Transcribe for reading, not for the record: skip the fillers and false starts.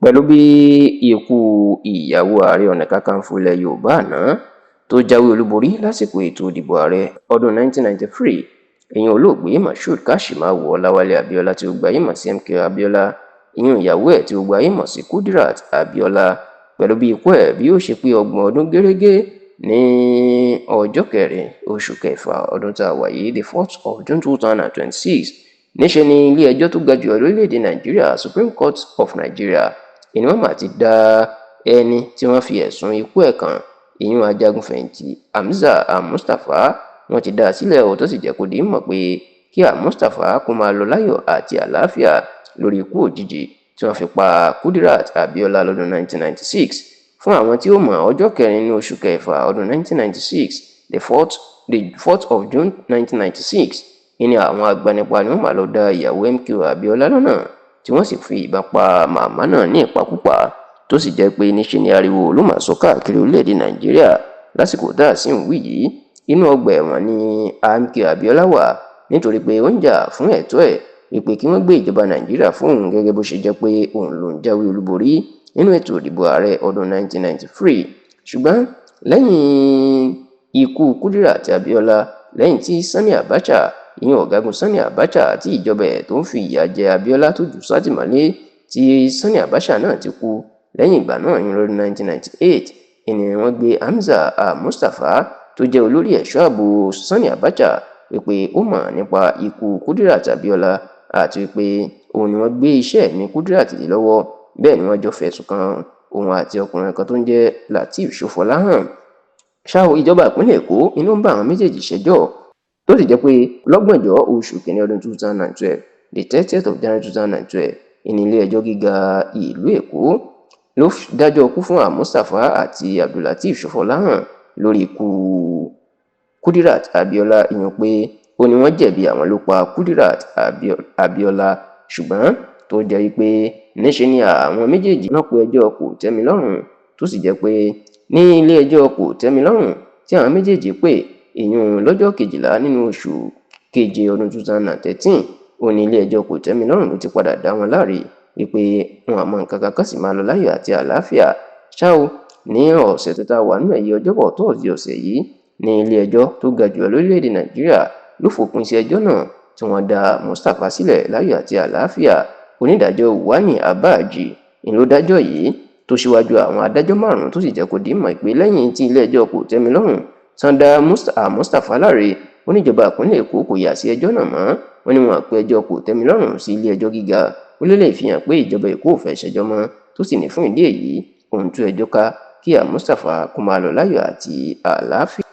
pẹ̀lú bí ikú ìyàwó ààrẹ ọ̀nà kakanfò ilẹ̀ yorùbá àná tó jáwé olúborí lásìkò ètò ìdìbò ààrẹ ọdún 1993 ìyẹn olóògbé Moshood Kashimawo Ọláwálé Abíọ́lá tí gbogbo ayé mọ̀ sí MKO Abíọ́lá ìyẹn ìyàwó ẹ̀ tí gbogbo ayé mọ̀ sí Kudirat Abíọ́lá pẹ̀lú bí ikú ẹ̀ bí ó ṣe pé 30 ọdún gẹ́rẹ́gẹ́ ní ọjọ́ 4 oṣù kẹfà ọdún tá a wà yìí the 4th of June 2026 níṣẹ́ ni ilé ẹjọ́ tó ga jù lórílẹ̀‐èdè Nàìjíríà Supreme Court of Nigeria ìní wọ́n mà ti dá ẹni tí wọ́n fi ẹ̀sùn ikú ẹ̀ kàn ìyún ajagunfẹ̀yìntì Hamzat Al-Mustapha wọ́n ti dá a sílẹ̀ ó tó sì jẹ́ kó di mọ̀ pé kí Al-Mustapha kó máa lọ láyọ̀ àti àlàáfíà lórí ikú òjijì tí wọ́n fi pa Kudirat Abíọ́lá lọ́dún 1996 fún àwọn tí ó mọ̀ ọjọ́ 4 ní oṣù kẹfà ọdún 1996 the 4th of June 1996 ìní àwọn agbanipa ni wọ́n máa lọ dá ìyàwó MKO Abíọ́lá lọ́nà tí wọ́n sì fi ìbọn pa màmá náà ní ìpakúpa tó sì jẹ́ pé níṣe ni ariwo ló máa sọ káàkiri orílẹ̀-èdè Nàìjíríà lásìkò tá a sì ń wí yìí inú ọgbà ẹ̀wọ̀n ni MKO Abíọ́lá wà nítorí pé ó ń jà fún ẹ̀tọ́ ẹ̀ wípé kí wọ́n gbé ìjọba Nàìjíríà fún òun gẹ́gẹ́ bó ṣe jẹ́ pé òun ló ń jáwé olúborí nínú ètò ìdìbò ààrẹ ọdún 1993 ṣùgbọ́n lẹ́yìn ikú Kudirat Abíọ́lá lẹ́yìn tí Sani Abacha ìyẹn ọ̀gágun Sani Abacha àti ìjọba ẹ̀ tó ń fi ìyà jẹ Abíọ́lá tó jù sátìmọ́lé tí Sani Abacha náà ti kú lẹ́yìn ìgbà náà ní lọ́dún 1998 ìní wọ́n gbé Hamzat Al-Mustapha tó jẹ́ olórí ẹ̀ṣọ́ ààbò Sani Abacha wípé ó mọ̀ nípa ikú Kudirat Abíọ́lá àti wípé òun ni wọ́n gbé iṣẹ́ ẹ̀mí Kudirat lé lọ́wọ́ bẹ́ẹ̀ ni wọ́n jọ fẹ̀sùn kan òun àti ọkùnrin kan tó ń jẹ́ Lateef Sofolahan ṣá o ìjọba ìpínlẹ̀ Èkó inú ń bá àwọn méjèèjì ṣẹjọ́ tó sì jẹ́ pé lọ́gbọ̀njọ́ oṣù kìíní ọdún 2012 the 30th of January 2012 ìní ilé ẹjọ́ gíga ìlú Èkó ló dájọ́ ikú fún Al-Mustapha àti Abdulateef Sofolahan lórí ikú Kudirat Abíọ́lá ìyẹn pé ó ní wọ́n jẹ̀bi àwọn ló pa Kudirat Abíọ́lá ṣùgbọ́n tó jẹ́ pé níṣe ni àwọn méjèèjì náà pé ẹjọ́ kòtẹ́milọ́rùn tó sì jẹ́ pé ní ilé ẹjọ́ kòtẹ́milọ́rùn tí àwọn méjèèjì pè ìyún lọ́jọ́ 12 nínú oṣù keje ọdún 2013 ó ní ilé ẹjọ́ kòtẹ́milọ́rùn ló ti padà dá wọn láre wípé wọn àmọ́ nǹkan kan sì máa lọ láyọ̀ àti àlàáfíà ṣá o ní ọ̀sẹ̀ tó ta wà nínú ẹ̀yẹ ọjọ́bọ̀ tọ́sídẹ̀ẹ́ ọ̀sẹ̀ yìí ní ilé ẹjọ́ tó ga jù lórílẹ̀‐èdè Nàìjíríà ló fòpin sí ẹjọ́ náà tí wọ́n dá Mustapha sílẹ̀ láyọ̀ àti àlàáfíà onídàájọ́ Wani Abaji ló dájọ́ yìí tó ṣíwájú àwọn adájọ́ 5 tó sì jẹ́ kó di mọ̀ pé lẹ́yìn tí ilé ẹjọ́ kòtẹ́milọ́rùn tán dá Mustapha láre oníjọba ìpínlẹ̀ Èkó kò yà sí ẹjọ́ náà mọ́ wọ́n ní wọn pé ẹjọ́ kòtẹ́milọ́rùn sí ilé ẹjọ́ gíga ó lélẹ̀ fi hàn pé ìjọba Èkó ò fẹ́ ṣẹjọ́ mọ́ tó sì ní fún ìdí èyí òun tú ẹjọ́ ká kí Mustapha kó máa lọ láyọ̀ àti àlàáfíà.